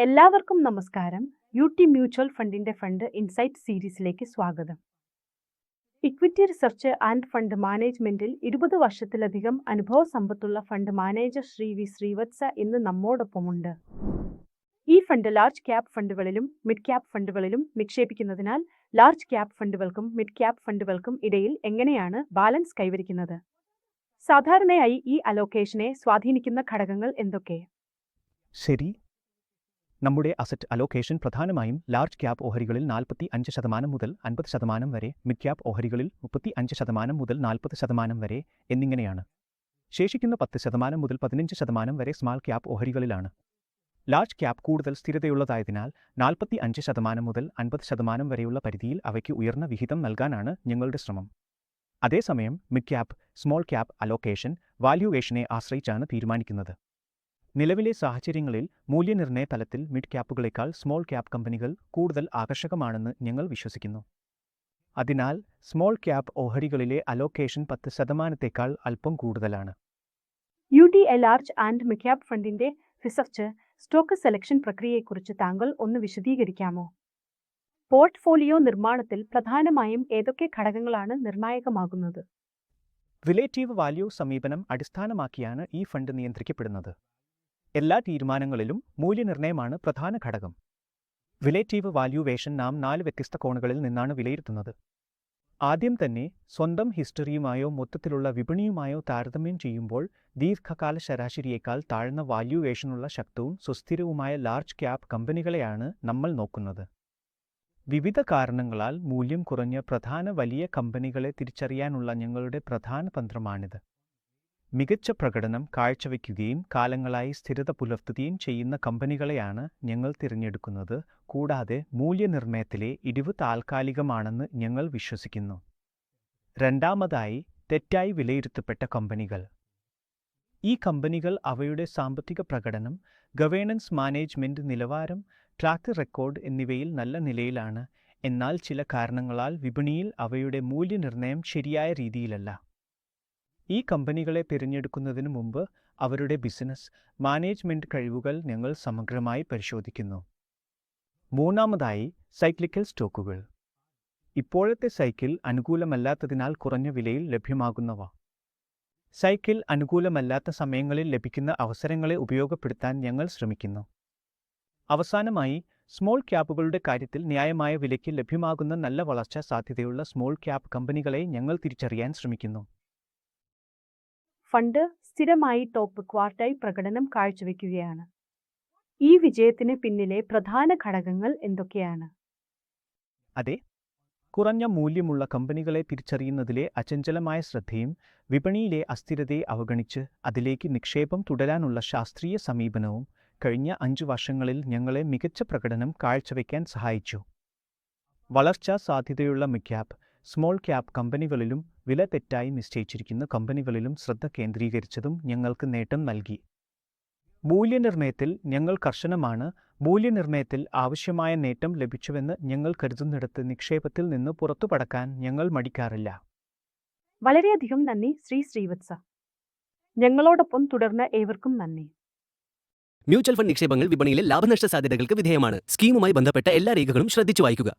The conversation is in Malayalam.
എല്ലാവർക്കും നമസ്കാരം. യൂടി മ്യൂച്വൽ ഫണ്ടിന്റെ ഫണ്ട് ഇൻസൈറ്റ് സീരീസിലേക്ക് സ്വാഗതം. ഇക്വിറ്റി റിസർച്ച് ആൻഡ് ഫണ്ട് മാനേജ്മെന്റിൽ 20 വർഷത്തിലധികം അനുഭവ സമ്പത്തുള്ള fund manager Shri V Srivatsa ഇന്ന് നമ്മോടൊപ്പമുണ്ട്. ഈ ഫണ്ട് ലാർജ് ക്യാപ് ഫണ്ടുകളിലും മിഡ് ക്യാപ് ഫണ്ടുകളിലും നിക്ഷേപിക്കുന്നതിനാൽ ലാർജ് ക്യാപ് ഫണ്ടുകൾക്കും മിഡ് ക്യാപ് ഫണ്ടുകൾക്കും ഇടയിൽ എങ്ങനെയാണ് ബാലൻസ് കൈവരിക്കുന്നത്? സാധാരണയായി ഈ അലോക്കേഷനെ സ്വാധീനിക്കുന്ന ഘടകങ്ങൾ എന്തൊക്കെ? ശരി. നമ്മുടെ അസറ്റ് അലോക്കേഷൻ പ്രധാനമായും ലാർജ് ക്യാപ് ഓഹരികളിൽ 45% മുതൽ 50% വരെ, മിഡ് ക്യാപ് ഓഹരികളിൽ 35% മുതൽ 40% വരെ എന്നിങ്ങനെയാണ്. ശേഷിക്കുന്ന 10% മുതൽ 15% വരെ സ്മാൾ ക്യാപ് ഓഹരികളിലാണ്. ലാർജ് ക്യാപ് കൂടുതൽ സ്ഥിരതയുള്ളതായതിനാൽ 45% മുതൽ 50% വരെയുള്ള പരിധിയിൽ അവയ്ക്ക് ഉയർന്ന വിഹിതം നൽകാനാണ് ഞങ്ങളുടെ ശ്രമം. അതേസമയം mid cap, small cap allocation വാല്യുവേഷനെ ആശ്രയിച്ചാണ് തീരുമാനിക്കുന്നത്. നിലവിലെ സാഹചര്യങ്ങളിൽ മൂല്യനിർണ്ണയ തലത്തിൽ മിഡ് ക്യാപ്പുകളേക്കാൾ സ്മോൾ ക്യാപ് കമ്പനികൾ കൂടുതൽ ആകർഷകമാണെന്ന് ഞങ്ങൾ വിശ്വസിക്കുന്നു. അതിനാൽ സ്മോൾ ക്യാപ് ഓഹരികളിലെ അലോക്കേഷൻ 10%-ത്തേക്കാൾ അല്പം കൂടുതലാണ്. UDA large and mid cap ഫണ്ടിന്റെ റിസർച്ച് സ്റ്റോക്ക് സെലക്ഷൻ പ്രക്രിയയെക്കുറിച്ച് താങ്കൾ ഒന്ന് വിശദീകരിക്കാമോ? പോർട്ട്ഫോളിയോ നിർമ്മാണത്തിൽ പ്രധാനമായും ഏതൊക്കെ ഘടകങ്ങളാണ് നിർണായകമാകുന്നത്? റിലേറ്റീവ് വാല്യൂ സമീപനം അടിസ്ഥാനമാക്കിയാണ് ഈ ഫണ്ട് നിയന്ത്രിക്കപ്പെടുന്നത്. എല്ലാ തീരുമാനങ്ങളിലും മൂല്യനിർണ്ണയമാണ് പ്രധാന ഘടകം. റിലേറ്റീവ് വാല്യുവേഷൻ നാം 4 വ്യത്യസ്ത കോണുകളിൽ നിന്നാണ് വിലയിരുത്തുന്നത്. ആദ്യം തന്നെ സ്വന്തം ഹിസ്റ്ററിയുമായോ മൊത്തത്തിലുള്ള വിപണിയുമായോ താരതമ്യം ചെയ്യുമ്പോൾ ദീർഘകാല ശരാശരിയേക്കാൾ താഴ്ന്ന വാല്യുവേഷനുള്ള ശക്തവും സുസ്ഥിരവുമായ ലാർജ് ക്യാപ് കമ്പനികളെയാണ് നമ്മൾ നോക്കുന്നത്. വിവിധ കാരണങ്ങളാൽ മൂല്യം കുറഞ്ഞ പ്രധാന വലിയ കമ്പനികളെ തിരിച്ചറിയാനുള്ള ഞങ്ങളുടെ പ്രധാന തന്ത്രമാണിത്. മികച്ച പ്രകടനം കാഴ്ചവെക്കുകയും കാലങ്ങളായി സ്ഥിരത പുലർത്തുകയും ചെയ്യുന്ന കമ്പനികളെയാണ് ഞങ്ങൾ തിരഞ്ഞെടുക്കുന്നത്. കൂടാതെ മൂല്യനിർണ്ണയത്തിലെ ഇടിവ് താൽക്കാലികമാണെന്ന് ഞങ്ങൾ വിശ്വസിക്കുന്നു. രണ്ടാമതായി, തെറ്റായി വിലയിരുത്തപ്പെട്ട കമ്പനികൾ. ഈ കമ്പനികൾ അവയുടെ സാമ്പത്തിക പ്രകടനം, ഗവേണൻസ് മാനേജ്മെന്റ് നിലവാരം, ട്രാക്ക് റെക്കോർഡ് എന്നിവയിൽ നല്ല നിലയിലാണ്, എന്നാൽ ചില കാരണങ്ങളാൽ വിപണിയിൽ അവയുടെ മൂല്യനിർണ്ണയം ശരിയായ രീതിയിലല്ല. ഈ കമ്പനികളെ തിരഞ്ഞെടുക്കുന്നതിന് മുമ്പ് അവരുടെ ബിസിനസ്, മാനേജ്മെന്റ് കഴിവുകൾ ഞങ്ങൾ സമഗ്രമായി പരിശോധിക്കുന്നു. മൂന്നാമതായി, സൈക്ലിക്കൽ സ്റ്റോക്കുകൾ. ഇപ്പോഴത്തെ സൈക്കിൾ അനുകൂലമല്ലാത്തതിനാൽ കുറഞ്ഞ വിലയിൽ ലഭ്യമാകുന്നവ. സൈക്കിൾ അനുകൂലമല്ലാത്ത സമയങ്ങളിൽ ലഭിക്കുന്ന അവസരങ്ങളെ ഉപയോഗപ്പെടുത്താൻ ഞങ്ങൾ ശ്രമിക്കുന്നു. അവസാനമായി, സ്മോൾ ക്യാപ്പുകളുടെ കാര്യത്തിൽ ന്യായമായ വിലയ്ക്ക് ലഭ്യമാകുന്ന നല്ല വളർച്ചാ സാധ്യതയുള്ള സ്മോൾ ക്യാപ് കമ്പനികളെ ഞങ്ങൾ തിരിച്ചറിയാൻ ശ്രമിക്കുന്നു. ഫണ്ട് സ്ഥിരമായി ടോപ്പ് ക്വാർട്ടൈൽ പ്രകടനം കാഴ്ചവെക്കുകയാണ്. ഈ വിജയത്തിന് പിന്നിലെ പ്രധാന ഘടകങ്ങൾ എന്തൊക്കെയാണ്? അതെ, കുറഞ്ഞ മൂല്യമുള്ള കമ്പനികളെ തിരിച്ചറിയുന്നതിലെ അചഞ്ചലമായ ശ്രദ്ധയും വിപണിയിലെ അസ്ഥിരതയെ അവഗണിച്ച് അതിലേക്ക് നിക്ഷേപം തുടരാനുള്ള ശാസ്ത്രീയ സമീപനവും കഴിഞ്ഞ 5 വർഷങ്ങളിൽ ഞങ്ങളെ മികച്ച പ്രകടനം കാഴ്ചവെക്കാൻ സഹായിച്ചു. വളർച്ചാ സാധ്യതയുള്ള മിഡ് ക്യാപ്, സ്മോൾ ക്യാപ് കമ്പനികളിലും വില തെറ്റായി നിശ്ചയിച്ചിരിക്കുന്ന കമ്പനികളിലും ശ്രദ്ധ കേന്ദ്രീകരിച്ചതും ഞങ്ങൾക്ക് നേട്ടം നൽകി. മൂല്യനിർണ്ണയത്തിൽ ഞങ്ങൾ കർശനമാണ്. മൂല്യനിർണ്ണയത്തിൽ ആവശ്യമായ നേട്ടം ലഭിച്ചുവെന്ന് ഞങ്ങൾ കരുതുന്നിടത്ത് നിക്ഷേപത്തിൽ നിന്ന് പുറത്തുകടക്കാൻ ഞങ്ങൾ മടിക്കാറില്ല. വളരെയധികം നന്ദി ശ്രീ ശ്രീവത്സ. ഞങ്ങളോടൊപ്പം തുടർന്ന ഏവർക്കും നന്ദി. മ്യൂച്വൽ ഫണ്ട് നിക്ഷേപങ്ങൾ വിപണിയിലെ ലാഭനഷ്ട സാധ്യതകൾക്ക് വിധേയമാണ്. സ്കീമുമായി ബന്ധപ്പെട്ട എല്ലാ രേഖകളും ശ്രദ്ധിച്ചു വായിക്കുക.